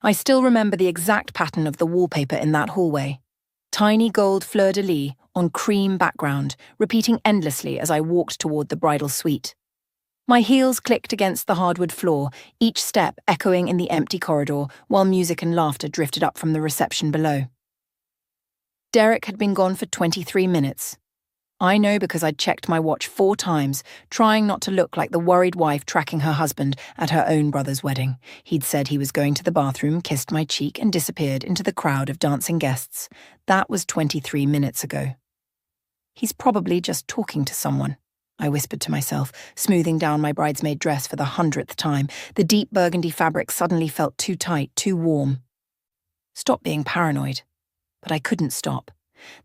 I still remember the exact pattern of the wallpaper in that hallway. Tiny gold fleur-de-lis on cream background, repeating endlessly as I walked toward the bridal suite. My heels clicked against the hardwood floor, each step echoing in the empty corridor, while music and laughter drifted up from the reception below. Derek had been gone for 23 minutes. I know because I'd checked my watch 4 times, trying not to look like the worried wife tracking her husband at her own brother's wedding. He'd said he was going to the bathroom, kissed my cheek, and disappeared into the crowd of dancing guests. That was 23 minutes ago. He's probably just talking to someone, I whispered to myself, smoothing down my bridesmaid dress for the 100th time. The deep burgundy fabric suddenly felt too tight, too warm. Stop being paranoid. But I couldn't stop.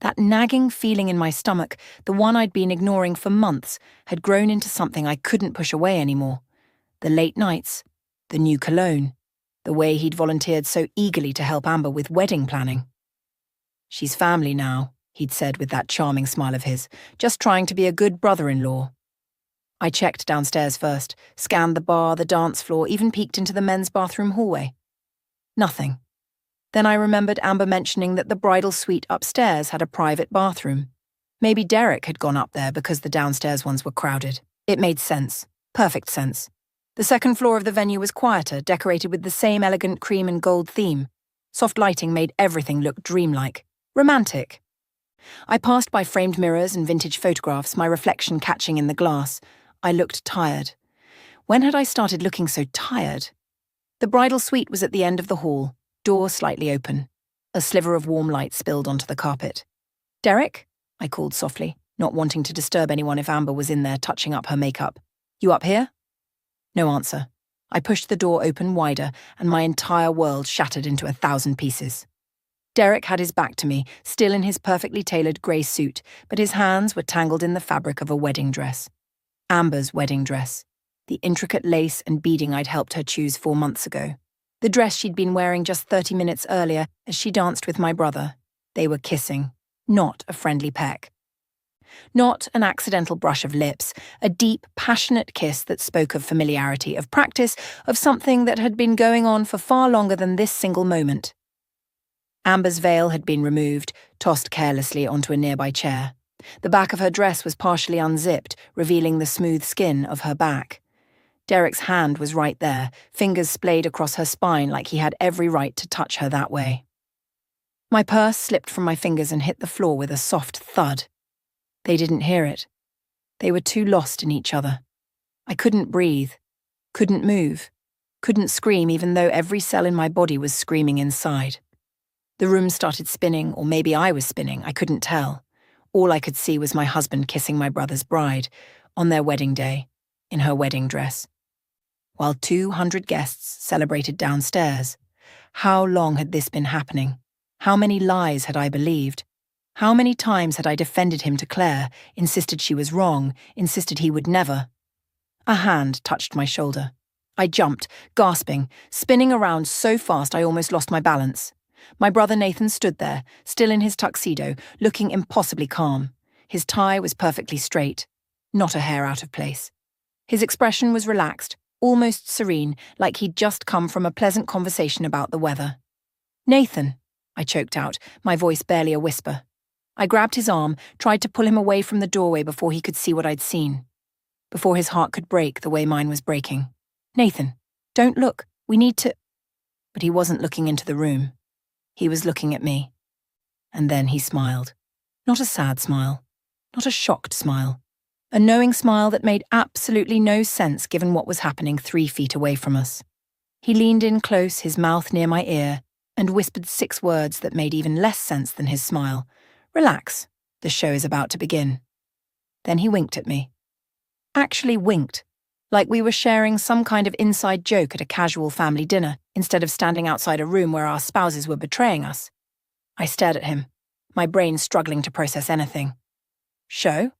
That nagging feeling in my stomach, the one I'd been ignoring for months, had grown into something I couldn't push away anymore. The late nights, the new cologne, the way he'd volunteered so eagerly to help Amber with wedding planning. "She's family now," he'd said with that charming smile of his, "just trying to be a good brother-in-law." I checked downstairs first, scanned the bar, the dance floor, even peeked into the men's bathroom hallway. Nothing. Then I remembered Amber mentioning that the bridal suite upstairs had a private bathroom. Maybe Derek had gone up there because the downstairs ones were crowded. It made sense. Perfect sense. The second floor of the venue was quieter, decorated with the same elegant cream and gold theme. Soft lighting made everything look dreamlike. Romantic. I passed by framed mirrors and vintage photographs, my reflection catching in the glass. I looked tired. When had I started looking so tired? The bridal suite was at the end of the hall. Door slightly open. A sliver of warm light spilled onto the carpet. "Derek?" I called softly, not wanting to disturb anyone if Amber was in there touching up her makeup. "You up here?" No answer. I pushed the door open wider, and my entire world shattered into 1,000 pieces. Derek had his back to me, still in his perfectly tailored grey suit, but his hands were tangled in the fabric of a wedding dress. Amber's wedding dress. The intricate lace and beading I'd helped her choose 4 months ago. The dress she'd been wearing just 30 minutes earlier as she danced with my brother. They were kissing, not a friendly peck. Not an accidental brush of lips, a deep, passionate kiss that spoke of familiarity, of practice, of something that had been going on for far longer than this single moment. Amber's veil had been removed, tossed carelessly onto a nearby chair. The back of her dress was partially unzipped, revealing the smooth skin of her back. Derek's hand was right there, fingers splayed across her spine like he had every right to touch her that way. My purse slipped from my fingers and hit the floor with a soft thud. They didn't hear it. They were too lost in each other. I couldn't breathe, couldn't move, couldn't scream even though every cell in my body was screaming inside. The room started spinning, or maybe I was spinning, I couldn't tell. All I could see was my husband kissing my brother's bride, on their wedding day, in her wedding dress. While 200 guests celebrated downstairs. How long had this been happening? How many lies had I believed? How many times had I defended him to Claire, insisted she was wrong, insisted he would never? A hand touched my shoulder. I jumped, gasping, spinning around so fast I almost lost my balance. My brother Nathan stood there, still in his tuxedo, looking impossibly calm. His tie was perfectly straight, not a hair out of place. His expression was relaxed, almost serene, like he'd just come from a pleasant conversation about the weather. "Nathan," I choked out, my voice barely a whisper. I grabbed his arm, tried to pull him away from the doorway before he could see what I'd seen. Before his heart could break the way mine was breaking. "Nathan, don't look, we need to—" But he wasn't looking into the room. He was looking at me. And then he smiled. Not a sad smile, not a shocked smile. A knowing smile that made absolutely no sense given what was happening 3 feet away from us. He leaned in close, his mouth near my ear, and whispered 6 words that made even less sense than his smile. "Relax, the show is about to begin." Then he winked at me. Actually winked, like we were sharing some kind of inside joke at a casual family dinner, instead of standing outside a room where our spouses were betraying us. I stared at him, my brain struggling to process anything. Show?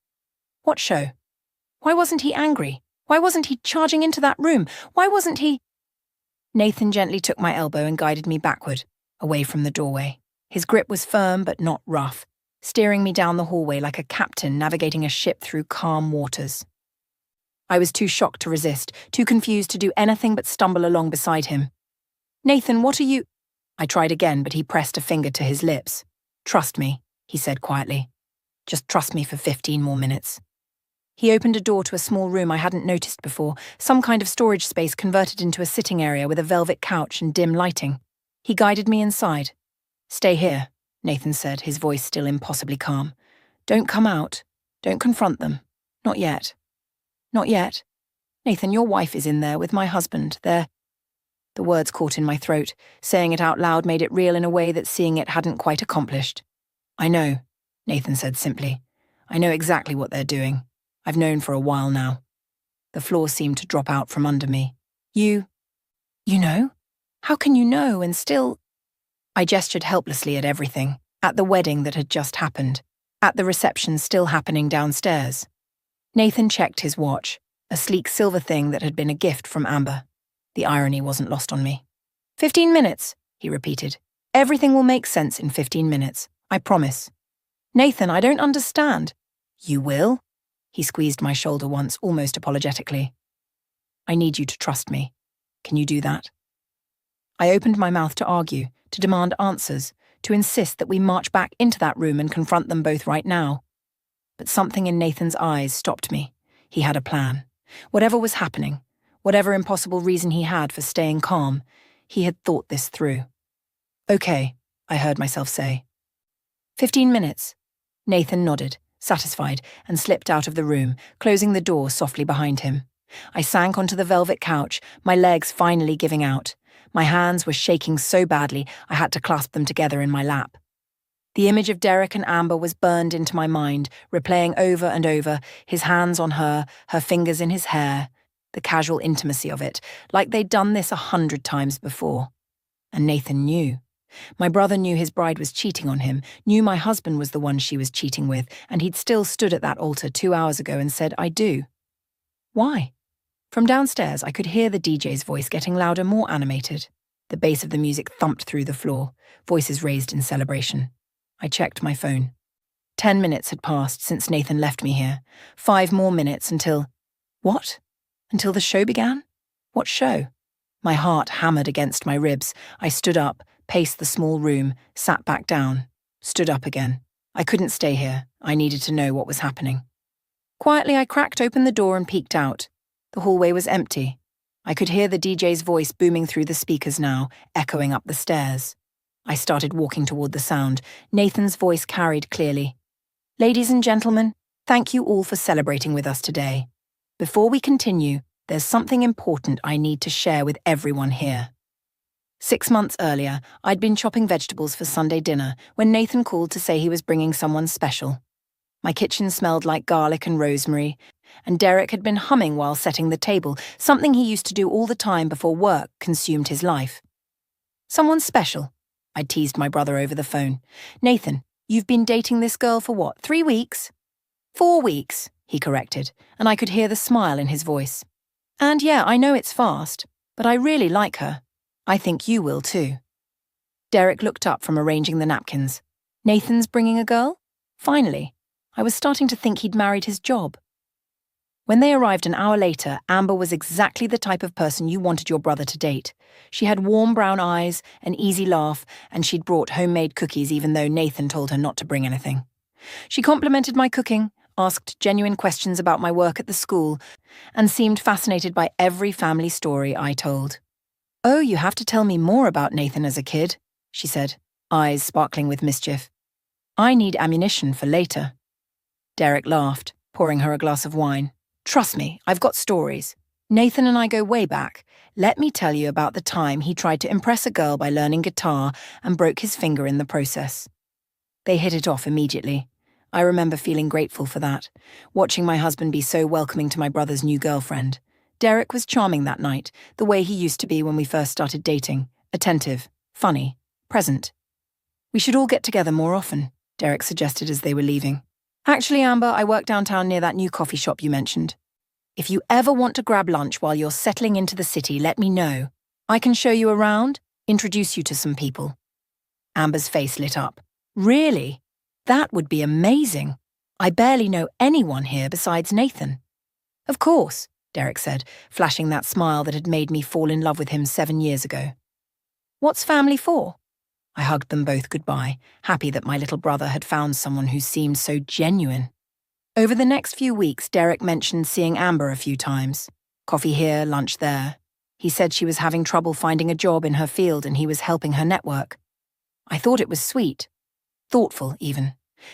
What show? Why wasn't he angry? Why wasn't he charging into that room? Why wasn't he— Nathan gently took my elbow and guided me backward, away from the doorway. His grip was firm but not rough, steering me down the hallway like a captain navigating a ship through calm waters. I was too shocked to resist, too confused to do anything but stumble along beside him. Nathan, what are you— I tried again, but he pressed a finger to his lips. Trust me, he said quietly. Just trust me for 15 more minutes. He opened a door to a small room I hadn't noticed before, some kind of storage space converted into a sitting area with a velvet couch and dim lighting. He guided me inside. Stay here, Nathan said, his voice still impossibly calm. Don't come out. Don't confront them. Not yet. Not yet. Nathan, your wife is in there with my husband. The words caught in my throat. Saying it out loud made it real in a way that seeing it hadn't quite accomplished. I know, Nathan said simply. I know exactly what they're doing. I've known for a while now. The floor seemed to drop out from under me. You know? How can you know and still— I gestured helplessly at everything, at the wedding that had just happened, at the reception still happening downstairs. Nathan checked his watch, a sleek silver thing that had been a gift from Amber. The irony wasn't lost on me. 15 minutes, he repeated. Everything will make sense in 15 minutes, I promise. Nathan, I don't understand. You will? He squeezed my shoulder once, almost apologetically. I need you to trust me. Can you do that? I opened my mouth to argue, to demand answers, to insist that we march back into that room and confront them both right now. But something in Nathan's eyes stopped me. He had a plan. Whatever was happening, whatever impossible reason he had for staying calm, he had thought this through. Okay, I heard myself say. 15 minutes. Nathan nodded, satisfied, and slipped out of the room, closing the door softly behind him. I sank onto the velvet couch, my legs finally giving out. My hands were shaking so badly I had to clasp them together in my lap. The image of Derek and Amber was burned into my mind, replaying over and over, his hands on her fingers in his hair, the casual intimacy of it, like they'd done this 100 times before. And Nathan knew. My brother knew his bride was cheating on him, knew my husband was the one she was cheating with, and he'd still stood at that altar 2 hours ago and said, I do. Why? From downstairs, I could hear the DJ's voice getting louder, more animated. The bass of the music thumped through the floor, voices raised in celebration. I checked my phone. 10 minutes had passed since Nathan left me here. 5 more minutes until— What? Until the show began? What show? My heart hammered against my ribs. I stood up, paced the small room, sat back down, stood up again. I couldn't stay here. I needed to know what was happening. Quietly, I cracked open the door and peeked out. The hallway was empty. I could hear the DJ's voice booming through the speakers now, echoing up the stairs. I started walking toward the sound. Nathan's voice carried clearly. Ladies and gentlemen, thank you all for celebrating with us today. Before we continue, there's something important I need to share with everyone here. 6 months earlier, I'd been chopping vegetables for Sunday dinner when Nathan called to say he was bringing someone special. My kitchen smelled like garlic and rosemary, and Derek had been humming while setting the table, something he used to do all the time before work consumed his life. Someone special, I teased my brother over the phone. Nathan, you've been dating this girl for what, 3 weeks? 4 weeks, he corrected, and I could hear the smile in his voice. And yeah, I know it's fast, but I really like her. I think you will too. Derek looked up from arranging the napkins. Nathan's bringing a girl? Finally. I was starting to think he'd married his job. When they arrived an hour later, Amber was exactly the type of person you wanted your brother to date. She had warm brown eyes, an easy laugh, and she'd brought homemade cookies even though Nathan told her not to bring anything. She complimented my cooking, asked genuine questions about my work at the school, and seemed fascinated by every family story I told. Oh, you have to tell me more about Nathan as a kid, she said, eyes sparkling with mischief. I need ammunition for later. Derek laughed, pouring her a glass of wine. Trust me, I've got stories. Nathan and I go way back. Let me tell you about the time he tried to impress a girl by learning guitar and broke his finger in the process. They hit it off immediately. I remember feeling grateful for that, watching my husband be so welcoming to my brother's new girlfriend. Derek was charming that night, the way he used to be when we first started dating. Attentive, funny, present. We should all get together more often, Derek suggested as they were leaving. Actually, Amber, I work downtown near that new coffee shop you mentioned. If you ever want to grab lunch while you're settling into the city, let me know. I can show you around, introduce you to some people. Amber's face lit up. Really? That would be amazing. I barely know anyone here besides Nathan. Of course, Derek said, flashing that smile that had made me fall in love with him 7 years ago. What's family for? I hugged them both goodbye, happy that my little brother had found someone who seemed so genuine. Over the next few weeks, Derek mentioned seeing Amber a few times. Coffee here, lunch there. He said she was having trouble finding a job in her field and he was helping her network. I thought it was sweet. Thoughtful, even.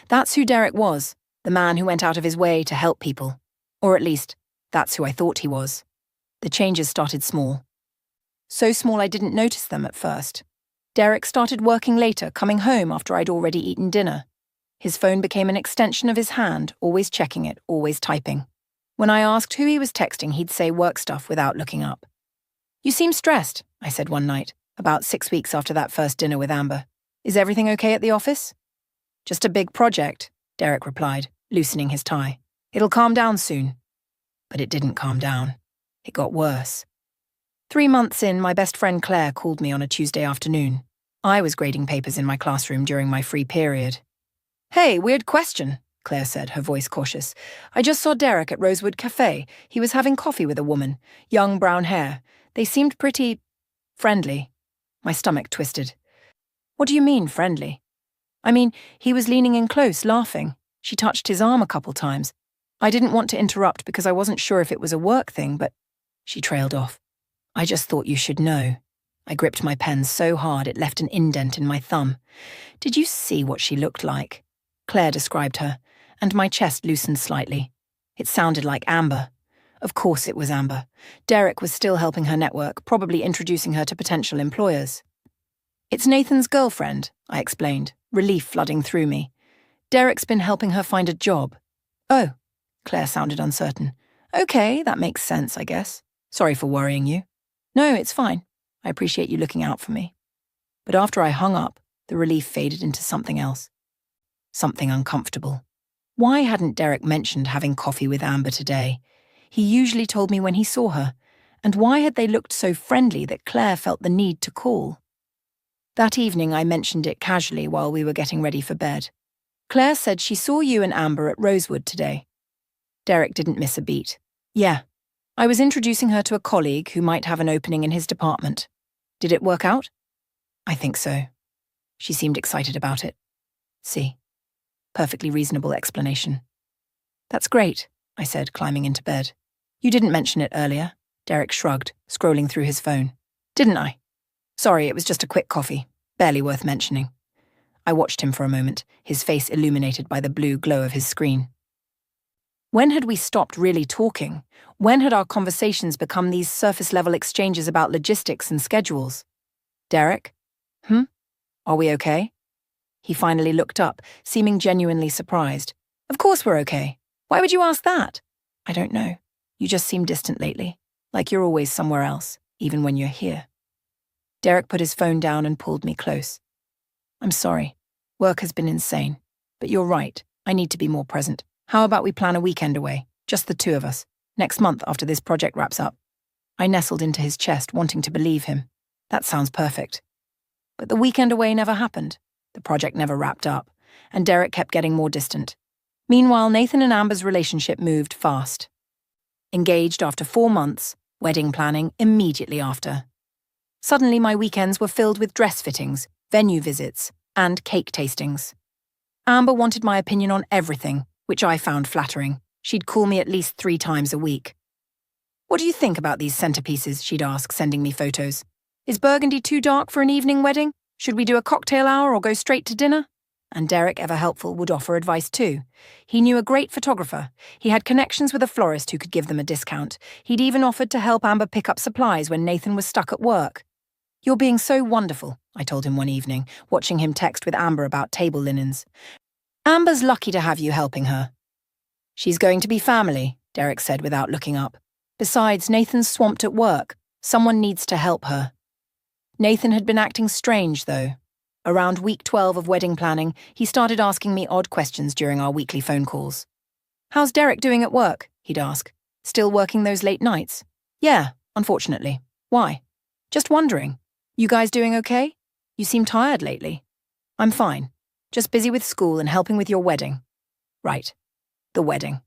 That's who Derek was, the man who went out of his way to help people. Or at least, that's who I thought he was. The changes started small. So small I didn't notice them at first. Derek started working later, coming home after I'd already eaten dinner. His phone became an extension of his hand, always checking it, always typing. When I asked who he was texting, he'd say work stuff without looking up. "You seem stressed," I said one night, about 6 weeks after that first dinner with Amber. "Is everything okay at the office?" "Just a big project," Derek replied, loosening his tie. "It'll calm down soon." But it didn't calm down. It got worse. 3 months in, my best friend Claire called me on a Tuesday afternoon. I was grading papers in my classroom during my free period. "Hey, weird question," Claire said, her voice cautious. "I just saw Derek at Rosewood Cafe. He was having coffee with a woman, young brown hair. They seemed pretty friendly." My stomach twisted. "What do you mean, friendly?" "I mean, he was leaning in close, laughing. She touched his arm a couple times. I didn't want to interrupt because I wasn't sure if it was a work thing, but..." She trailed off. "I just thought you should know." I gripped my pen so hard it left an indent in my thumb. "Did you see what she looked like?" Claire described her, and my chest loosened slightly. It sounded like Amber. Of course it was Amber. Derek was still helping her network, probably introducing her to potential employers. "It's Nathan's girlfriend," I explained, relief flooding through me. "Derek's been helping her find a job." "Oh," Claire sounded uncertain. "Okay, that makes sense, I guess. Sorry for worrying you." "No, it's fine. I appreciate you looking out for me." But after I hung up, the relief faded into something else. Something uncomfortable. Why hadn't Derek mentioned having coffee with Amber today? He usually told me when he saw her. And why had they looked so friendly that Claire felt the need to call? That evening I mentioned it casually while we were getting ready for bed. "Claire said she saw you and Amber at Rosewood today." Derek didn't miss a beat. "Yeah. I was introducing her to a colleague who might have an opening in his department. Did it work out?" "I think so." She seemed excited about it. "See. Perfectly reasonable explanation." "That's great," I said, climbing into bed. "You didn't mention it earlier." Derek shrugged, scrolling through his phone. "Didn't I? Sorry, it was just a quick coffee. Barely worth mentioning." I watched him for a moment, his face illuminated by the blue glow of his screen. When had we stopped really talking? When had our conversations become these surface-level exchanges about logistics and schedules? "Derek? Are we okay?" He finally looked up, seeming genuinely surprised. "Of course we're okay. Why would you ask that?" "I don't know. You just seem distant lately, like you're always somewhere else, even when you're here." Derek put his phone down and pulled me close. "I'm sorry. Work has been insane. But you're right. I need to be more present. How about we plan a weekend away, just the two of us, next month after this project wraps up?" I nestled into his chest, wanting to believe him. That sounds perfect. But the weekend away never happened. The project never wrapped up, and Derek kept getting more distant. Meanwhile, Nathan and Amber's relationship moved fast. Engaged after 4 months, wedding planning immediately after. Suddenly my weekends were filled with dress fittings, venue visits, and cake tastings. Amber wanted my opinion on everything, which I found flattering. She'd call me at least 3 times a week. "What do you think about these centerpieces?" she'd ask, sending me photos. "Is burgundy too dark for an evening wedding? Should we do a cocktail hour or go straight to dinner?" And Derek, ever helpful, would offer advice too. He knew a great photographer. He had connections with a florist who could give them a discount. He'd even offered to help Amber pick up supplies when Nathan was stuck at work. "You're being so wonderful," I told him one evening, watching him text with Amber about table linens. "Amber's lucky to have you helping her." "She's going to be family," Derek said without looking up. "Besides, Nathan's swamped at work. Someone needs to help her." Nathan had been acting strange, though. Around week 12 of wedding planning, he started asking me odd questions during our weekly phone calls. "How's Derek doing at work?" he'd ask. "Still working those late nights?" "Yeah, unfortunately." "Why?" "Just wondering. You guys doing okay? You seem tired lately." "I'm fine. Just busy with school and helping with your wedding." "Right. The wedding."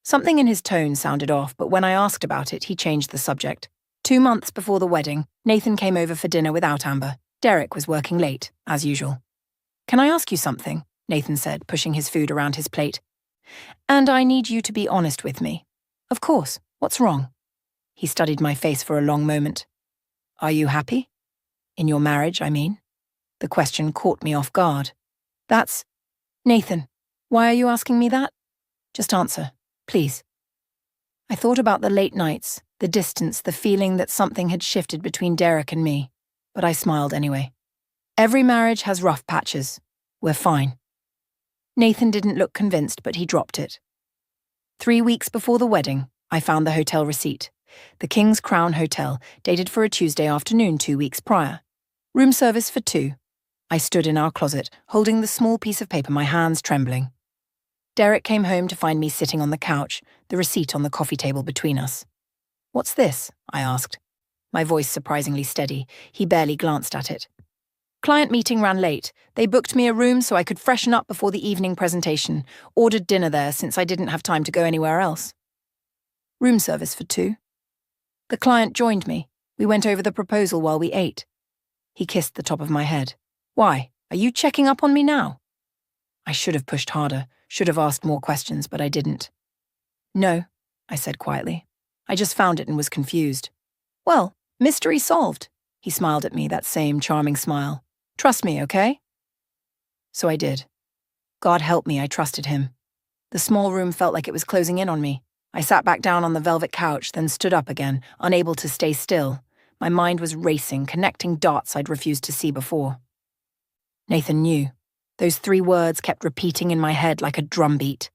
Something in his tone sounded off, but when I asked about it, he changed the subject. 2 months before the wedding, Nathan came over for dinner without Amber. Derek was working late, as usual. "Can I ask you something?" Nathan said, pushing his food around his plate. "And I need you to be honest with me." "Of course. What's wrong?" He studied my face for a long moment. "Are you happy? In your marriage, I mean." The question caught me off guard. "That's... Nathan, why are you asking me that? Just answer, please." I thought about the late nights, the distance, the feeling that something had shifted between Derek and me, but I smiled anyway. "Every marriage has rough patches. We're fine." Nathan didn't look convinced, but he dropped it. 3 weeks before the wedding, I found the hotel receipt. The King's Crown Hotel, dated for a Tuesday afternoon 2 weeks prior. Room service for 2. I stood in our closet, holding the small piece of paper, my hands trembling. Derek came home to find me sitting on the couch, the receipt on the coffee table between us. "What's this?" I asked. My voice surprisingly steady. He barely glanced at it. "Client meeting ran late. They booked me a room so I could freshen up before the evening presentation. Ordered dinner there since I didn't have time to go anywhere else." "Room service for 2. The client joined me. We went over the proposal while we ate." He kissed the top of my head. "Why? Are you checking up on me now?" I should have pushed harder, should have asked more questions, but I didn't. "No," I said quietly. "I just found it and was confused." "Well, mystery solved." He smiled at me, that same charming smile. "Trust me, okay?" So I did. God help me, I trusted him. The small room felt like it was closing in on me. I sat back down on the velvet couch, then stood up again, unable to stay still. My mind was racing, connecting dots I'd refused to see before. Nathan knew. Those 3 words kept repeating in my head like a drumbeat.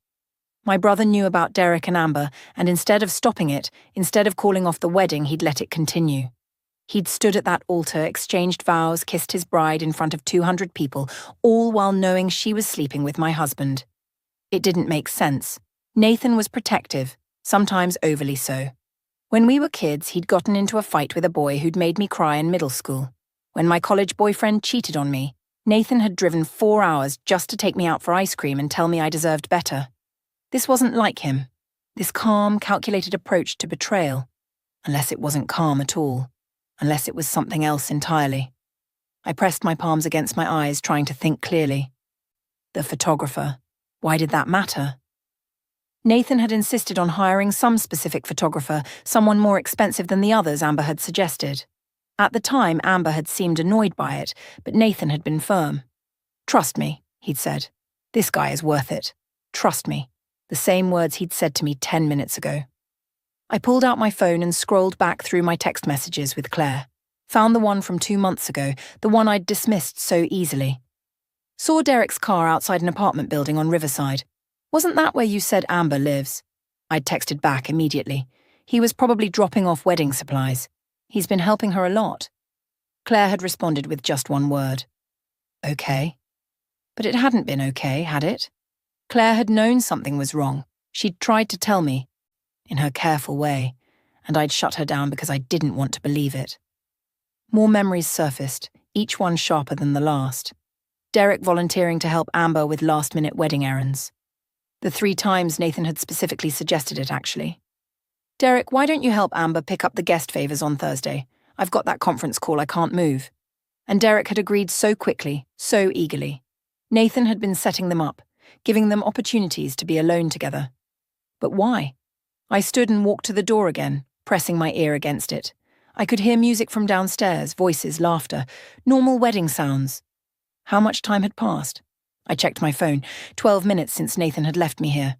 My brother knew about Derek and Amber, and instead of stopping it, instead of calling off the wedding, he'd let it continue. He'd stood at that altar, exchanged vows, kissed his bride in front of 200 people, all while knowing she was sleeping with my husband. It didn't make sense. Nathan was protective, sometimes overly so. When we were kids, he'd gotten into a fight with a boy who'd made me cry in middle school. When my college boyfriend cheated on me, Nathan had driven 4 hours just to take me out for ice cream and tell me I deserved better. This wasn't like him. This calm, calculated approach to betrayal. Unless it wasn't calm at all. Unless it was something else entirely. I pressed my palms against my eyes, trying to think clearly. The photographer. Why did that matter? Nathan had insisted on hiring some specific photographer, someone more expensive than the others Amber had suggested. At the time, Amber had seemed annoyed by it, but Nathan had been firm. "Trust me," he'd said. "This guy is worth it. Trust me." The same words he'd said to me 10 minutes ago. I pulled out my phone and scrolled back through my text messages with Claire. Found the one from 2 months ago, the one I'd dismissed so easily. "Saw Derek's car outside an apartment building on Riverside. Wasn't that where you said Amber lives?" I'd texted back immediately. He was probably dropping off wedding supplies. He's been helping her a lot. Claire had responded with just one word. "Okay." But it hadn't been okay, had it? Claire had known something was wrong. She'd tried to tell me, in her careful way, and I'd shut her down because I didn't want to believe it. More memories surfaced, each one sharper than the last. Derek volunteering to help Amber with last-minute wedding errands. The 3 times Nathan had specifically suggested it, actually. "Derek, why don't you help Amber pick up the guest favors on Thursday? I've got that conference call, I can't move." And Derek had agreed so quickly, so eagerly. Nathan had been setting them up, giving them opportunities to be alone together. But why? I stood and walked to the door again, pressing my ear against it. I could hear music from downstairs, voices, laughter, normal wedding sounds. How much time had passed? I checked my phone. 12 minutes since Nathan had left me here.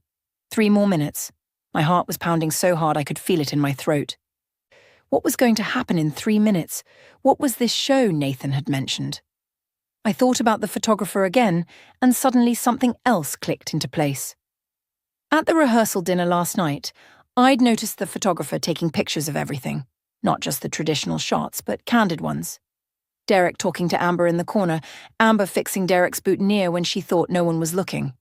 3 more minutes. My heart was pounding so hard I could feel it in my throat. What was going to happen in 3 minutes? What was this show Nathan had mentioned? I thought about the photographer again, and suddenly something else clicked into place. At the rehearsal dinner last night, I'd noticed the photographer taking pictures of everything. Not just the traditional shots, but candid ones. Derek talking to Amber in the corner, Amber fixing Derek's boutonniere when she thought no one was looking.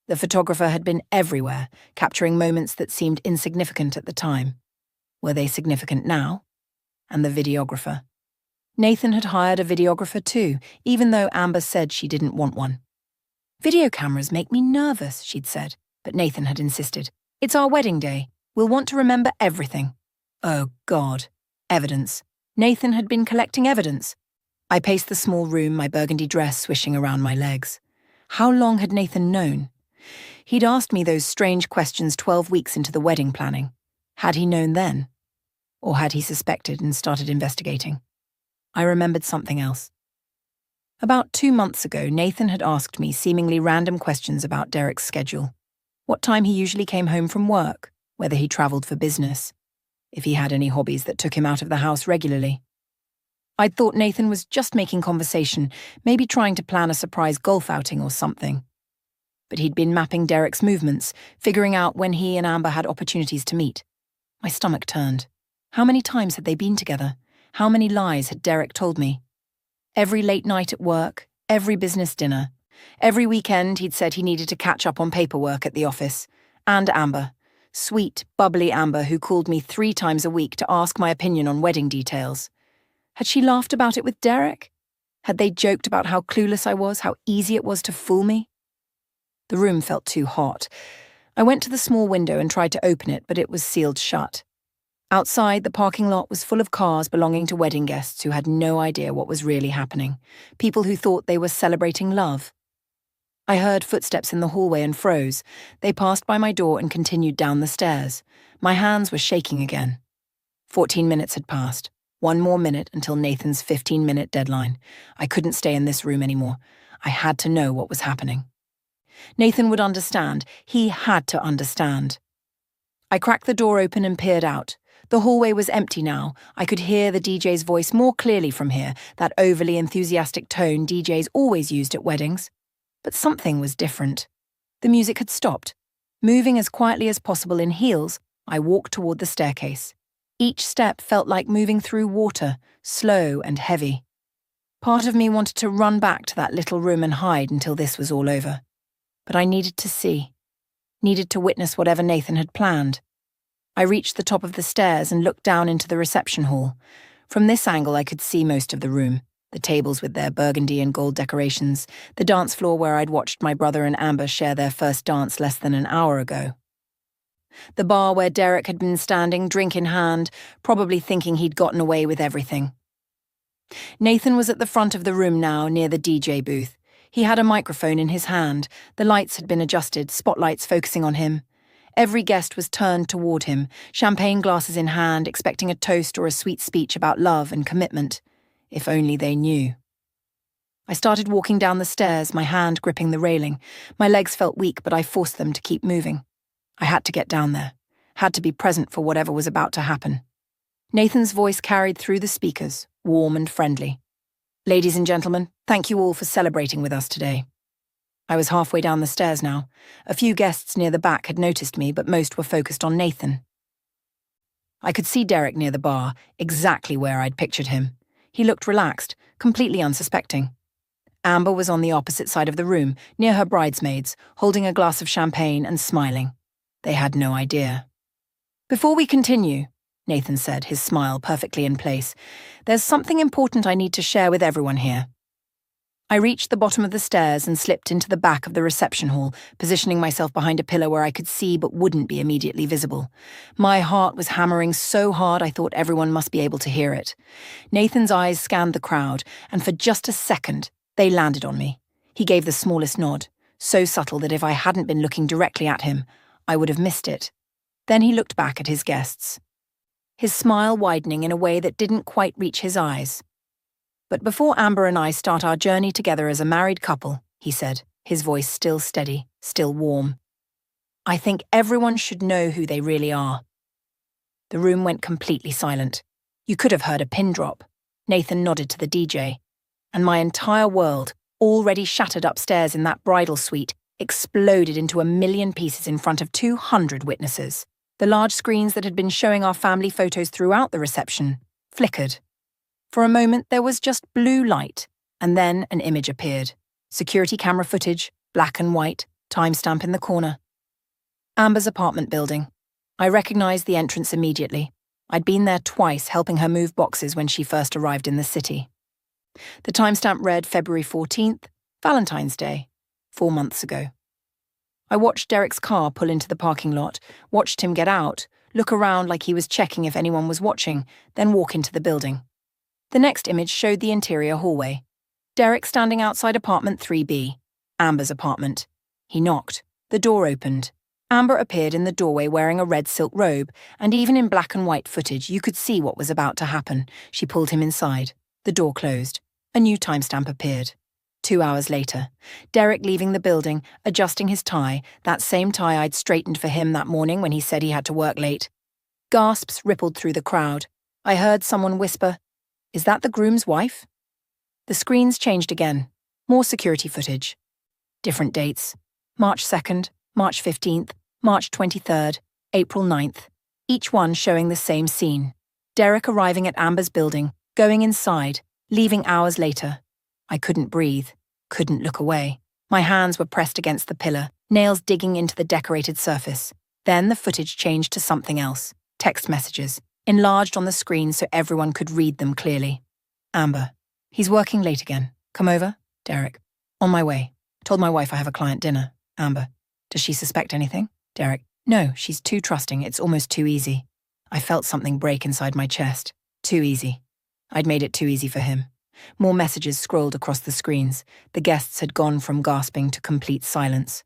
The photographer had been everywhere, capturing moments that seemed insignificant at the time. Were they significant now? And the videographer. Nathan had hired a videographer too, even though Amber said she didn't want one. "Video cameras make me nervous," she'd said, but Nathan had insisted. "It's our wedding day. We'll want to remember everything." Oh, God. Evidence. Nathan had been collecting evidence. I paced the small room, my burgundy dress swishing around my legs. How long had Nathan known? He'd asked me those strange questions 12 weeks into the wedding planning. Had he known then? Or had he suspected and started investigating? I remembered something else. About 2 months ago, Nathan had asked me seemingly random questions about Derek's schedule. What time he usually came home from work, whether he travelled for business, if he had any hobbies that took him out of the house regularly. I'd thought Nathan was just making conversation, maybe trying to plan a surprise golf outing or something. But he'd been mapping Derek's movements, figuring out when he and Amber had opportunities to meet. My stomach turned. How many times had they been together? How many lies had Derek told me? Every late night at work, every business dinner, every weekend he'd said he needed to catch up on paperwork at the office. And Amber, sweet, bubbly Amber, who called me 3 times a week to ask my opinion on wedding details. Had she laughed about it with Derek? Had they joked about how clueless I was, how easy it was to fool me? The room felt too hot. I went to the small window and tried to open it, but it was sealed shut. Outside, the parking lot was full of cars belonging to wedding guests who had no idea what was really happening, people who thought they were celebrating love. I heard footsteps in the hallway and froze. They passed by my door and continued down the stairs. My hands were shaking again. 14 minutes had passed. 1 more minute until Nathan's 15-minute deadline. I couldn't stay in this room anymore. I had to know what was happening. Nathan would understand. He had to understand. I cracked the door open and peered out. The hallway was empty now. I could hear the DJ's voice more clearly from here, that overly enthusiastic tone DJs always used at weddings. But something was different. The music had stopped. Moving as quietly as possible in heels, I walked toward the staircase. Each step felt like moving through water, slow and heavy. Part of me wanted to run back to that little room and hide until this was all over. But I needed to see. Needed to witness whatever Nathan had planned. I reached the top of the stairs and looked down into the reception hall. From this angle I could see most of the room, the tables with their burgundy and gold decorations, the dance floor where I'd watched my brother and Amber share their first dance less than an hour ago. The bar where Derek had been standing, drink in hand, probably thinking he'd gotten away with everything. Nathan was at the front of the room now, near the DJ booth. He had a microphone in his hand. The lights had been adjusted, spotlights focusing on him. Every guest was turned toward him, champagne glasses in hand, expecting a toast or a sweet speech about love and commitment. If only they knew. I started walking down the stairs, my hand gripping the railing. My legs felt weak, but I forced them to keep moving. I had to get down there, had to be present for whatever was about to happen. Nathan's voice carried through the speakers, warm and friendly. "Ladies and gentlemen, thank you all for celebrating with us today." I was halfway down the stairs now. A few guests near the back had noticed me, but most were focused on Nathan. I could see Derek near the bar, exactly where I'd pictured him. He looked relaxed, completely unsuspecting. Amber was on the opposite side of the room, near her bridesmaids, holding a glass of champagne and smiling. They had no idea. "Before we continue," Nathan said, his smile perfectly in place, "there's something important I need to share with everyone here." I reached the bottom of the stairs and slipped into the back of the reception hall, positioning myself behind a pillar where I could see but wouldn't be immediately visible. My heart was hammering so hard I thought everyone must be able to hear it. Nathan's eyes scanned the crowd, and for just a second, they landed on me. He gave the smallest nod, so subtle that if I hadn't been looking directly at him, I would have missed it. Then he looked back at his guests, his smile widening in a way that didn't quite reach his eyes. "But before Amber and I start our journey together as a married couple," he said, his voice still steady, still warm, "I think everyone should know who they really are." The room went completely silent. You could have heard a pin drop. Nathan nodded to the DJ. And my entire world, already shattered upstairs in that bridal suite, exploded into a million pieces in front of 200 witnesses. The large screens that had been showing our family photos throughout the reception flickered. For a moment, there was just blue light, and then an image appeared. Security camera footage, black and white, timestamp in the corner. Amber's apartment building. I recognized the entrance immediately. I'd been there twice helping her move boxes when she first arrived in the city. The timestamp read February 14th, Valentine's Day, 4 months ago. I watched Derek's car pull into the parking lot, watched him get out, look around like he was checking if anyone was watching, then walk into the building. The next image showed the interior hallway. Derek standing outside apartment 3B, Amber's apartment. He knocked. The door opened. Amber appeared in the doorway wearing a red silk robe, and even in black and white footage, you could see what was about to happen. She pulled him inside. The door closed. A new timestamp appeared. 2 hours later, Derek leaving the building, adjusting his tie, that same tie I'd straightened for him that morning when he said he had to work late. Gasps rippled through the crowd. I heard someone whisper, "Is that the groom's wife?" The screens changed again. More security footage. Different dates. March 2nd, March 15th, March 23rd, April 9th. Each one showing the same scene. Derek arriving at Amber's building, going inside, leaving hours later. I couldn't breathe, couldn't look away. My hands were pressed against the pillar, nails digging into the decorated surface. Then the footage changed to something else. Text messages, enlarged on the screen so everyone could read them clearly. Amber. He's working late again. Come over? Derek. On my way. Told my wife I have a client dinner. Amber. Does she suspect anything? Derek. No, she's too trusting. It's almost too easy. I felt something break inside my chest. Too easy. I'd made it too easy for him. More messages scrolled across the screens. The guests had gone from gasping to complete silence.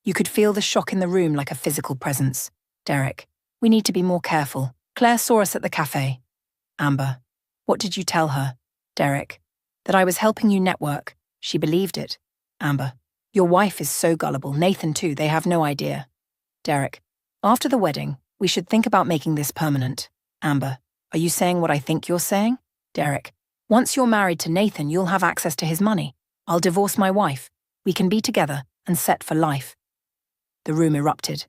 You could feel the shock in the room like a physical presence. Derek. We need to be more careful. Claire saw us at the cafe. Amber. What did you tell her? Derek. That I was helping you network. She believed it. Amber. Your wife is so gullible. Nathan too, they have no idea. Derek. After the wedding, we should think about making this permanent. Amber. Are you saying what I think you're saying? Derek. Once you're married to Nathan, you'll have access to his money. I'll divorce my wife. We can be together and set for life. The room erupted.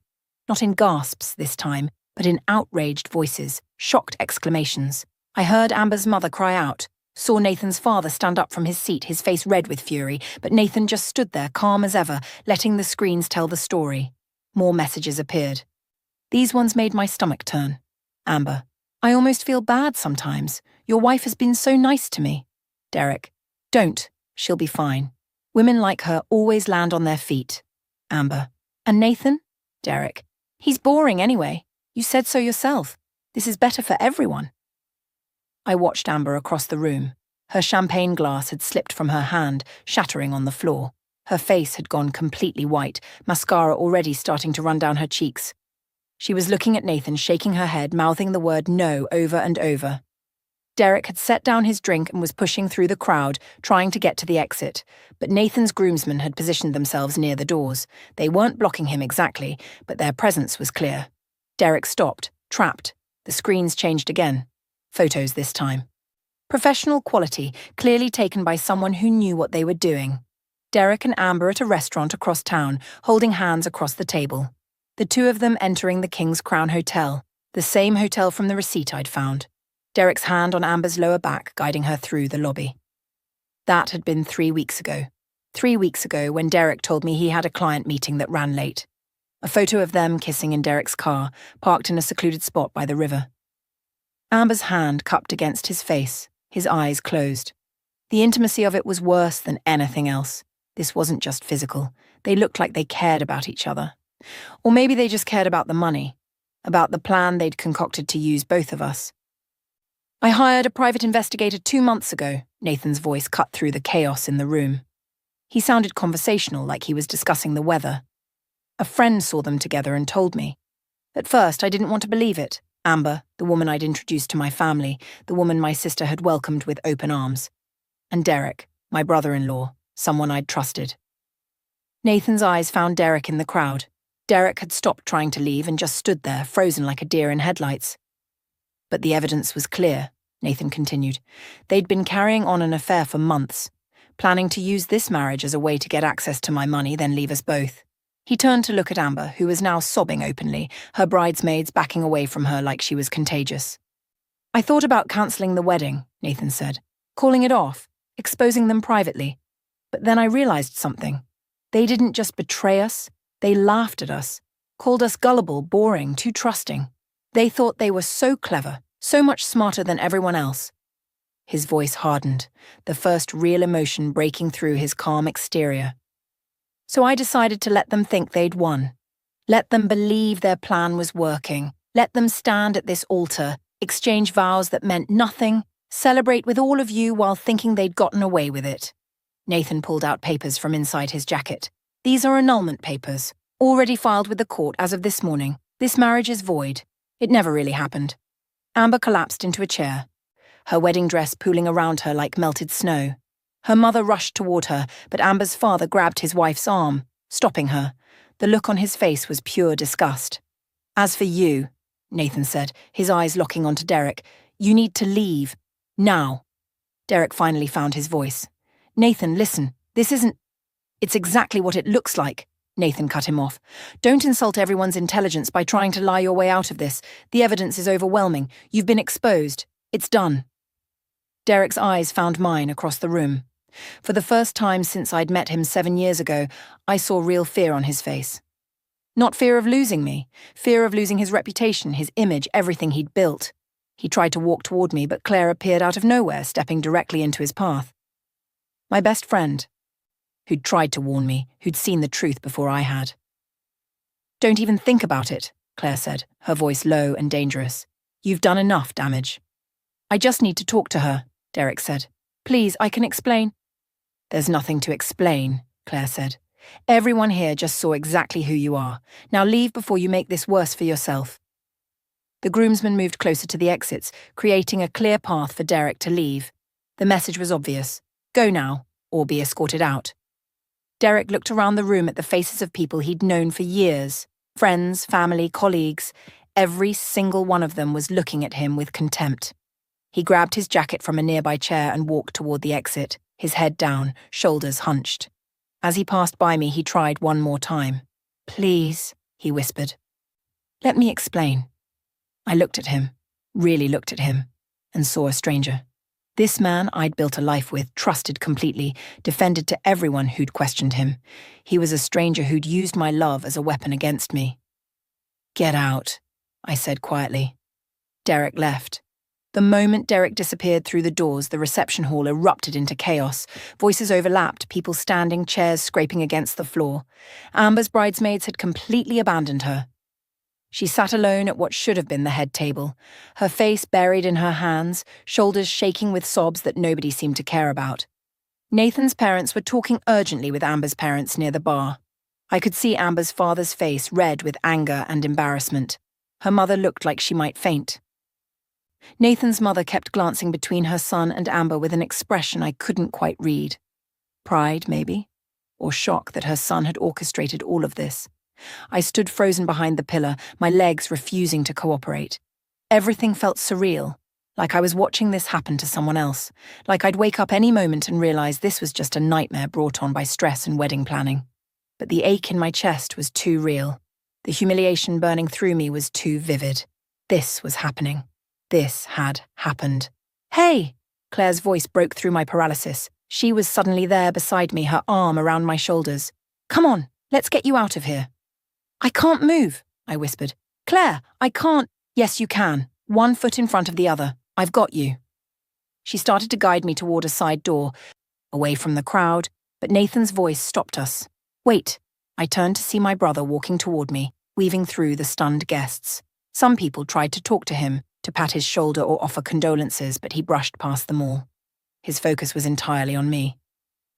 Not in gasps this time, but in outraged voices, shocked exclamations. I heard Amber's mother cry out, saw Nathan's father stand up from his seat, his face red with fury, but Nathan just stood there, calm as ever, letting the screens tell the story. More messages appeared. These ones made my stomach turn. Amber. I almost feel bad sometimes. Your wife has been so nice to me. Derek. Don't. She'll be fine. Women like her always land on their feet. Amber. And Nathan? Derek. He's boring anyway. You said so yourself. This is better for everyone. I watched Amber across the room. Her champagne glass had slipped from her hand, shattering on the floor. Her face had gone completely white, mascara already starting to run down her cheeks. She was looking at Nathan, shaking her head, mouthing the word no over and over. Derek had set down his drink and was pushing through the crowd, trying to get to the exit, but Nathan's groomsmen had positioned themselves near the doors. They weren't blocking him exactly, but their presence was clear. Derek stopped, trapped. The screens changed again. Photos this time. Professional quality, clearly taken by someone who knew what they were doing. Derek and Amber at a restaurant across town, holding hands across the table. The two of them entering the King's Crown Hotel, the same hotel from the receipt I'd found. Derek's hand on Amber's lower back, guiding her through the lobby. That had been 3 weeks ago. 3 weeks ago when Derek told me he had a client meeting that ran late. A photo of them kissing in Derek's car, parked in a secluded spot by the river. Amber's hand cupped against his face, his eyes closed. The intimacy of it was worse than anything else. This wasn't just physical. They looked like they cared about each other. Or maybe they just cared about the money, about the plan they'd concocted to use both of us. I hired a private investigator 2 months ago, Nathan's voice cut through the chaos in the room. He sounded conversational, like he was discussing the weather. A friend saw them together and told me. At first, I didn't want to believe it. Amber, the woman I'd introduced to my family, the woman my sister had welcomed with open arms. And Derek, my brother-in-law, someone I'd trusted. Nathan's eyes found Derek in the crowd. Derek had stopped trying to leave and just stood there, frozen like a deer in headlights. But the evidence was clear, Nathan continued. They'd been carrying on an affair for months, planning to use this marriage as a way to get access to my money, then leave us both. He turned to look at Amber, who was now sobbing openly, her bridesmaids backing away from her like she was contagious. I thought about cancelling the wedding, Nathan said, calling it off, exposing them privately. But then I realised something. They didn't just betray us, they laughed at us, called us gullible, boring, too trusting. They thought they were so clever, so much smarter than everyone else. His voice hardened, the first real emotion breaking through his calm exterior. So I decided to let them think they'd won. Let them believe their plan was working. Let them stand at this altar, exchange vows that meant nothing, Celebrate with all of you while thinking they'd gotten away with it. Nathan pulled out papers from inside his jacket. These are annulment papers, already filed with the court as of this morning. This marriage is void. It never really happened. Amber collapsed into a chair, her wedding dress pooling around her like melted snow. Her mother rushed toward her, but Amber's father grabbed his wife's arm, stopping her. The look on his face was pure disgust. As for you, Nathan said, his eyes locking onto Derek, you need to leave. Now. Derek finally found his voice. Nathan, listen, this isn't... It's exactly what it looks like. Nathan cut him off. Don't insult everyone's intelligence by trying to lie your way out of this. The evidence is overwhelming. You've been exposed. It's done. Derek's eyes found mine across the room. For the first time since I'd met him 7 years ago, I saw real fear on his face. Not fear of losing me, fear of losing his reputation, his image, everything he'd built. He tried to walk toward me, but Claire appeared out of nowhere, stepping directly into his path. My best friend, who'd tried to warn me, who'd seen the truth before I had. Don't even think about it, Claire said, her voice low and dangerous. You've done enough damage. I just need to talk to her, Derek said. Please, I can explain. There's nothing to explain, Claire said. Everyone here just saw exactly who you are. Now leave before you make this worse for yourself. The groomsmen moved closer to the exits, creating a clear path for Derek to leave. The message was obvious. Go now, or be escorted out. Derek looked around the room at the faces of people he'd known for years. Friends, family, colleagues. Every single one of them was looking at him with contempt. He grabbed his jacket from a nearby chair and walked toward the exit, his head down, shoulders hunched. As he passed by me, he tried one more time. Please, he whispered. Let me explain. I looked at him, really looked at him, and saw a stranger. This man I'd built a life with, trusted completely, defended to everyone who'd questioned him. He was a stranger who'd used my love as a weapon against me. Get out, I said quietly. Derek left. The moment Derek disappeared through the doors, the reception hall erupted into chaos. Voices overlapped, people standing, chairs scraping against the floor. Amber's bridesmaids had completely abandoned her. She sat alone at what should have been the head table, her face buried in her hands, shoulders shaking with sobs that nobody seemed to care about. Nathan's parents were talking urgently with Amber's parents near the bar. I could see Amber's father's face red with anger and embarrassment. Her mother looked like she might faint. Nathan's mother kept glancing between her son and Amber with an expression I couldn't quite read. Pride, maybe? Or shock that her son had orchestrated all of this. I stood frozen behind the pillar, my legs refusing to cooperate. Everything felt surreal, like I was watching this happen to someone else, like I'd wake up any moment and realize this was just a nightmare brought on by stress and wedding planning. But the ache in my chest was too real. The humiliation burning through me was too vivid. This was happening. This had happened. Hey! Claire's voice broke through my paralysis. She was suddenly there beside me, her arm around my shoulders. Come on, let's get you out of here. I can't move, I whispered. Claire, I can't. Yes, you can. 1 foot in front of the other. I've got you. She started to guide me toward a side door, away from the crowd, but Nathan's voice stopped us. Wait. I turned to see my brother walking toward me, weaving through the stunned guests. Some people tried to talk to him, to pat his shoulder or offer condolences, but he brushed past them all. His focus was entirely on me.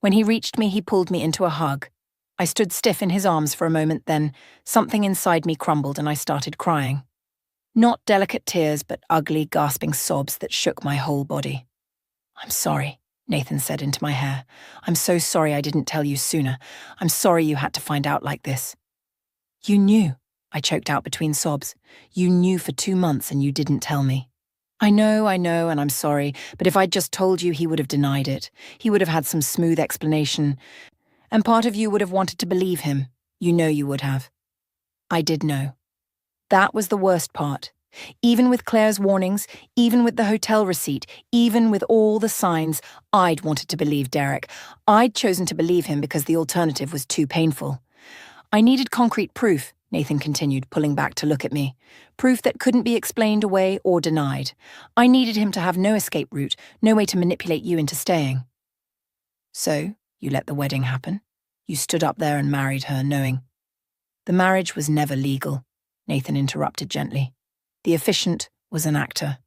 When he reached me, he pulled me into a hug. I stood stiff in his arms for a moment, then something inside me crumbled and I started crying. Not delicate tears, but ugly, gasping sobs that shook my whole body. I'm sorry, Nathan said into my hair. I'm so sorry I didn't tell you sooner. I'm sorry you had to find out like this. You knew, I choked out between sobs. You knew for 2 months and you didn't tell me. I know, and I'm sorry, but if I'd just told you, he would have denied it. He would have had some smooth explanation. And part of you would have wanted to believe him. You know you would have. I did know. That was the worst part. Even with Claire's warnings, even with the hotel receipt, even with all the signs, I'd wanted to believe Derek. I'd chosen to believe him because the alternative was too painful. I needed concrete proof, Nathan continued, pulling back to look at me. Proof that couldn't be explained away or denied. I needed him to have no escape route, no way to manipulate you into staying. So, you let the wedding happen. You stood up there and married her, knowing. The marriage was never legal, Nathan interrupted gently. The officiant was an actor.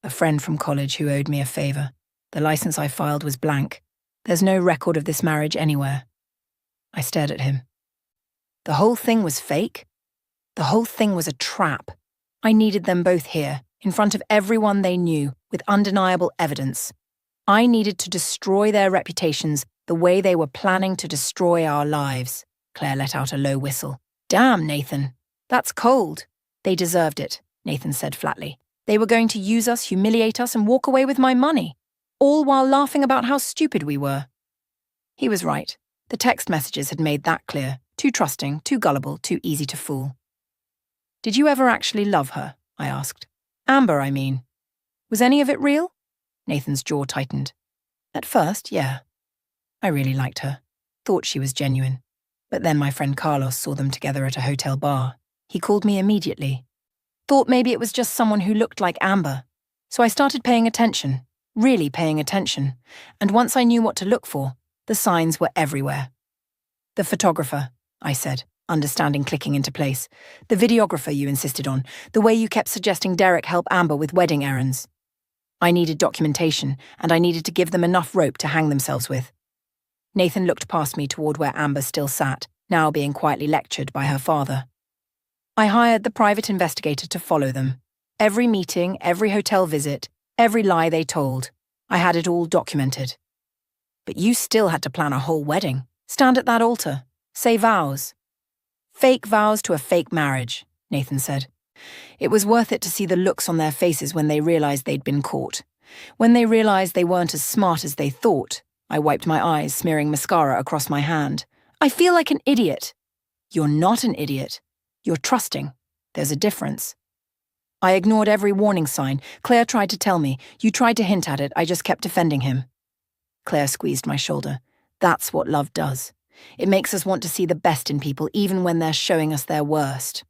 A friend from college who owed me a favor. The license I filed was blank. There's no record of this marriage anywhere. I stared at him. The whole thing was fake? The whole thing was a trap. I needed them both here, in front of everyone they knew, with undeniable evidence. I needed to destroy their reputations the way they were planning to destroy our lives. Claire let out a low whistle. Damn, Nathan. That's cold. They deserved it, Nathan said flatly. They were going to use us, humiliate us, and walk away with my money, all while laughing about how stupid we were. He was right. The text messages had made that clear. Too trusting, too gullible, too easy to fool. Did you ever actually love her? I asked. Amber, I mean. Was any of it real? Nathan's jaw tightened. At first, yeah. I really liked her. Thought she was genuine. But then my friend Carlos saw them together at a hotel bar. He called me immediately. Thought maybe it was just someone who looked like Amber. So I started paying attention, really paying attention. And once I knew what to look for, the signs were everywhere. The photographer, I said, understanding clicking into place. The videographer you insisted on, the way you kept suggesting Derek help Amber with wedding errands. I needed documentation, and I needed to give them enough rope to hang themselves with. Nathan looked past me toward where Amber still sat, now being quietly lectured by her father. I hired the private investigator to follow them. Every meeting, every hotel visit, every lie they told. I had it all documented. But you still had to plan a whole wedding, stand at that altar, say vows. Fake vows to a fake marriage, Nathan said. It was worth it to see the looks on their faces when they realized they'd been caught. When they realized they weren't as smart as they thought. I wiped my eyes, smearing mascara across my hand. I feel like an idiot. You're not an idiot. You're trusting. There's a difference. I ignored every warning sign. Claire tried to tell me. You tried to hint at it. I just kept defending him. Claire squeezed my shoulder. That's what love does. It makes us want to see the best in people, even when they're showing us their worst.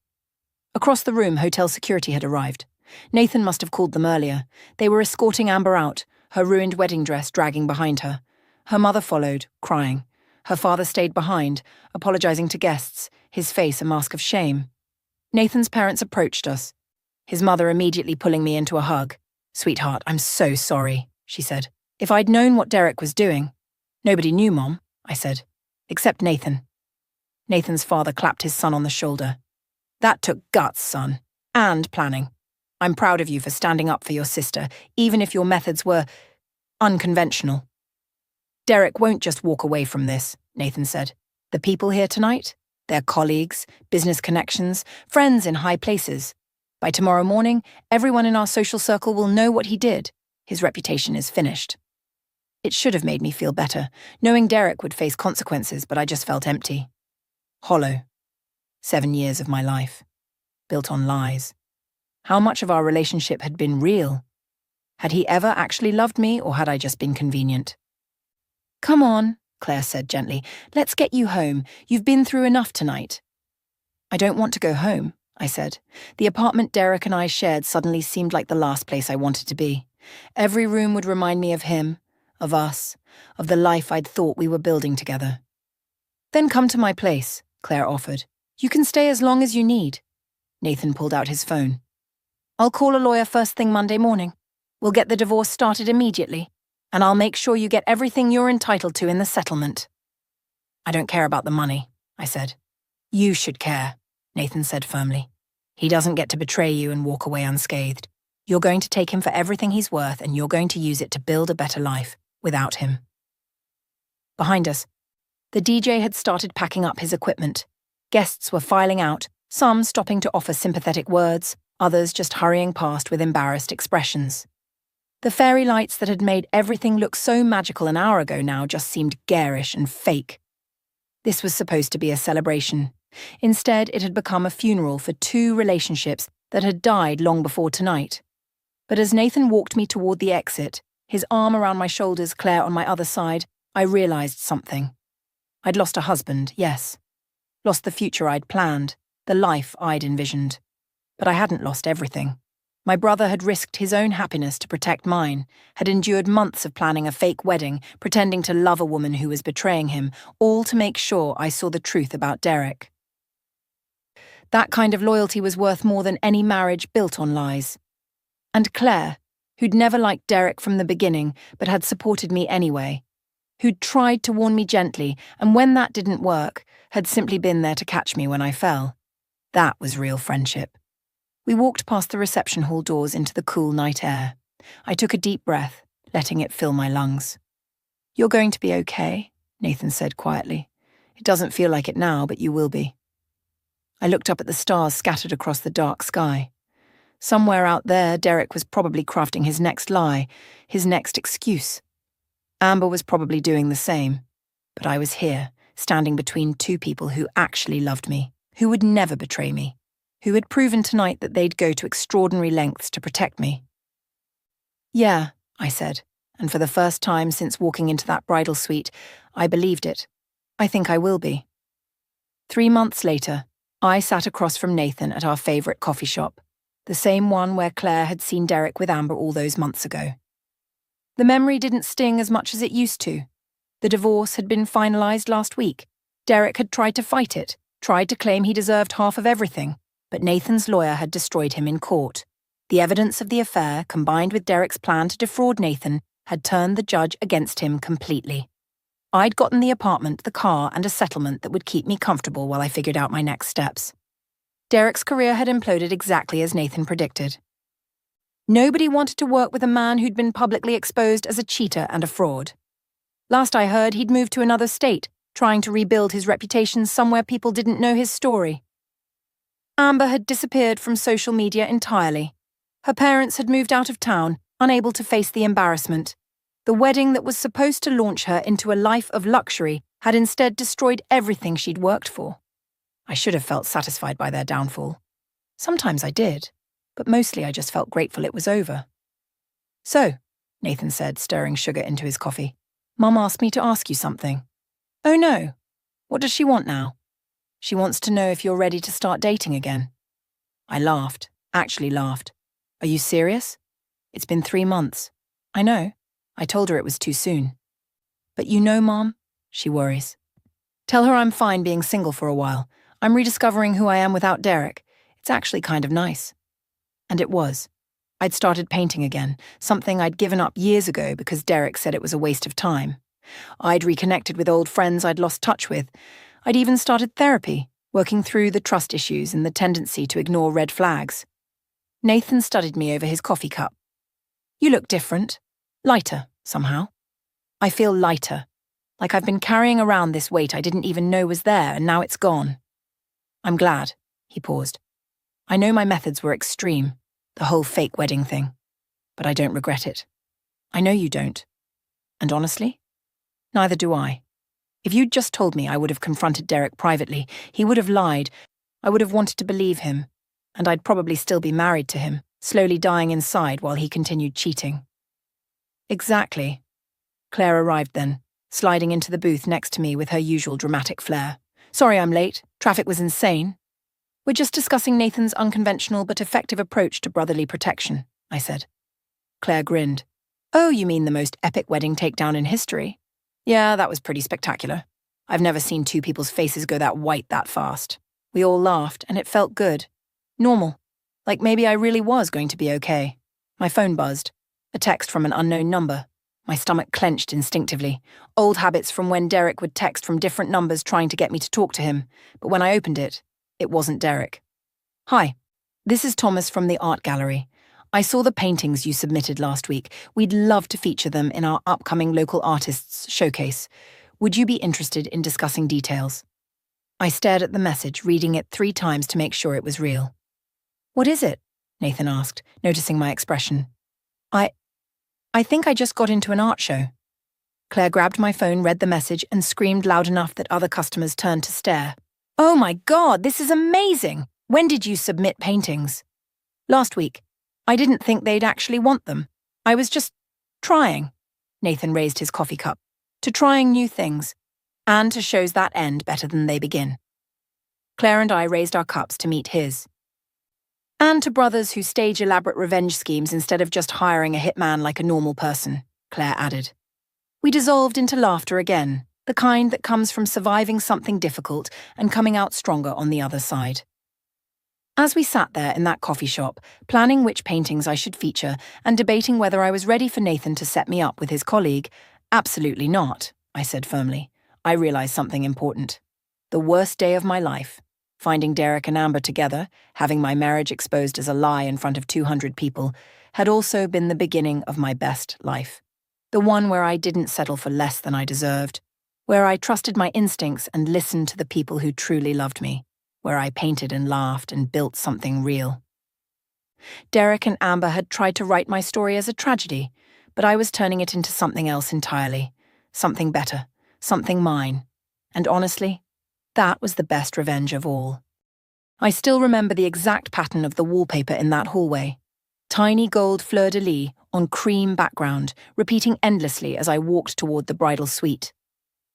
Across the room, hotel security had arrived. Nathan must have called them earlier. They were escorting Amber out, her ruined wedding dress dragging behind her. Her mother followed, crying. Her father stayed behind, apologizing to guests, his face a mask of shame. Nathan's parents approached us, his mother immediately pulling me into a hug. Sweetheart, I'm so sorry, she said. If I'd known what Derek was doing. Nobody knew, Mom, I said, except Nathan. Nathan's father clapped his son on the shoulder. That took guts, son, and planning. I'm proud of you for standing up for your sister, even if your methods were unconventional. Derek won't just walk away from this, Nathan said. The people here tonight, their colleagues, business connections, friends in high places. By tomorrow morning, everyone in our social circle will know what he did. His reputation is finished. It should have made me feel better, knowing Derek would face consequences, but I just felt empty. Hollow. 7 years of my life. Built on lies. How much of our relationship had been real? Had he ever actually loved me, or had I just been convenient? Come on, Claire said gently. Let's get you home. You've been through enough tonight. I don't want to go home, I said. The apartment Derek and I shared suddenly seemed like the last place I wanted to be. Every room would remind me of him, of us, of the life I'd thought we were building together. Then come to my place, Claire offered. You can stay as long as you need. Nathan pulled out his phone. I'll call a lawyer first thing Monday morning. We'll get the divorce started immediately, and I'll make sure you get everything you're entitled to in the settlement. I don't care about the money, I said. You should care, Nathan said firmly. He doesn't get to betray you and walk away unscathed. You're going to take him for everything he's worth, and you're going to use it to build a better life without him. Behind us, the DJ had started packing up his equipment. Guests were filing out, some stopping to offer sympathetic words, others just hurrying past with embarrassed expressions. The fairy lights that had made everything look so magical an hour ago now just seemed garish and fake. This was supposed to be a celebration. Instead, it had become a funeral for 2 relationships that had died long before tonight. But as Nathan walked me toward the exit, his arm around my shoulders, Claire on my other side, I realized something. I'd lost a husband, yes. Lost the future I'd planned, the life I'd envisioned. But I hadn't lost everything. My brother had risked his own happiness to protect mine, had endured months of planning a fake wedding, pretending to love a woman who was betraying him, all to make sure I saw the truth about Derek. That kind of loyalty was worth more than any marriage built on lies. And Claire, who'd never liked Derek from the beginning but had supported me anyway, who'd tried to warn me gently and when that didn't work, had simply been there to catch me when I fell. That was real friendship. We walked past the reception hall doors into the cool night air. I took a deep breath, letting it fill my lungs. "You're going to be okay," Nathan said quietly. "It doesn't feel like it now, but you will be." I looked up at the stars scattered across the dark sky. Somewhere out there, Derek was probably crafting his next lie, his next excuse. Amber was probably doing the same. But I was here, standing between two people who actually loved me, who would never betray me, who had proven tonight that they'd go to extraordinary lengths to protect me. "Yeah," I said, and for the first time since walking into that bridal suite, I believed it. I think I will be. 3 months later, I sat across from Nathan at our favourite coffee shop, the same one where Claire had seen Derek with Amber all those months ago. The memory didn't sting as much as it used to. The divorce had been finalised last week. Derek had tried to fight it, tried to claim he deserved half of everything, but Nathan's lawyer had destroyed him in court. The evidence of the affair, combined with Derek's plan to defraud Nathan, had turned the judge against him completely. I'd gotten the apartment, the car, and a settlement that would keep me comfortable while I figured out my next steps. Derek's career had imploded exactly as Nathan predicted. Nobody wanted to work with a man who'd been publicly exposed as a cheater and a fraud. Last I heard, he'd moved to another state, trying to rebuild his reputation somewhere people didn't know his story. Amber had disappeared from social media entirely. Her parents had moved out of town, unable to face the embarrassment. The wedding that was supposed to launch her into a life of luxury had instead destroyed everything she'd worked for. I should have felt satisfied by their downfall. Sometimes I did, but mostly I just felt grateful it was over. "So," Nathan said, stirring sugar into his coffee, "Mum asked me to ask you something." "Oh no. What does she want now?" "She wants to know if you're ready to start dating again." I laughed, actually laughed. "Are you serious? It's been 3 months. I know. I told her it was too soon." "But you know, Mom," she worries. "Tell her I'm fine being single for a while. I'm rediscovering who I am without Derek. It's actually kind of nice." And it was. I'd started painting again, something I'd given up years ago because Derek said it was a waste of time. I'd reconnected with old friends I'd lost touch with. I'd even started therapy, working through the trust issues and the tendency to ignore red flags. Nathan studied me over his coffee cup. "You look different. Lighter, somehow. I feel lighter. Like I've been carrying around this weight I didn't even know was there, and now it's gone." "I'm glad," he paused. "I know my methods were extreme, the whole fake wedding thing. But I don't regret it. I know you don't. And honestly, neither do I. If you'd just told me I would have confronted Derek privately, he would have lied. I would have wanted to believe him. And I'd probably still be married to him, slowly dying inside while he continued cheating." "Exactly." Claire arrived then, sliding into the booth next to me with her usual dramatic flair. "Sorry I'm late. Traffic was insane." "We're just discussing Nathan's unconventional but effective approach to brotherly protection," I said. Claire grinned. "Oh, you mean the most epic wedding takedown in history? Yeah, that was pretty spectacular. I've never seen two people's faces go that white that fast. We all laughed, and it felt good. Normal. Like maybe I really was going to be okay." My phone buzzed. A text from an unknown number. My stomach clenched instinctively. Old habits from when Derek would text from different numbers trying to get me to talk to him. But when I opened it, it wasn't Derek. "Hi, this is Thomas from the art gallery. I saw the paintings you submitted last week. We'd love to feature them in our upcoming local artists showcase. Would you be interested in discussing details?" I stared at the message, reading it 3 times to make sure it was real. "What is it?" Nathan asked, noticing my expression. I think I just got into an art show." Claire grabbed my phone, read the message, and screamed loud enough that other customers turned to stare. "Oh my God, this is amazing! When did you submit paintings?" "Last week. I didn't think they'd actually want them. I was just trying." Nathan raised his coffee cup. "To trying new things. And to shows that end better than they begin." Claire and I raised our cups to meet his. "And to brothers who stage elaborate revenge schemes instead of just hiring a hitman like a normal person," Claire added. We dissolved into laughter again, the kind that comes from surviving something difficult and coming out stronger on the other side. As we sat there in that coffee shop, planning which paintings I should feature and debating whether I was ready for Nathan to set me up with his colleague, "Absolutely not," I said firmly. I realized something important. The worst day of my life, finding Derek and Amber together, having my marriage exposed as a lie in front of 200 people, had also been the beginning of my best life. The one where I didn't settle for less than I deserved, where I trusted my instincts and listened to the people who truly loved me, where I painted and laughed and built something real. Derek and Amber had tried to write my story as a tragedy, but I was turning it into something else entirely, something better, something mine. And honestly, that was the best revenge of all. I still remember the exact pattern of the wallpaper in that hallway. Tiny gold fleur-de-lis on cream background, repeating endlessly as I walked toward the bridal suite.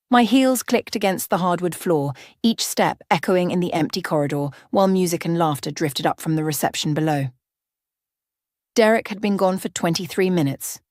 My heels clicked against the hardwood floor, each step echoing in the empty corridor, while music and laughter drifted up from the reception below. Derek had been gone for 23 minutes,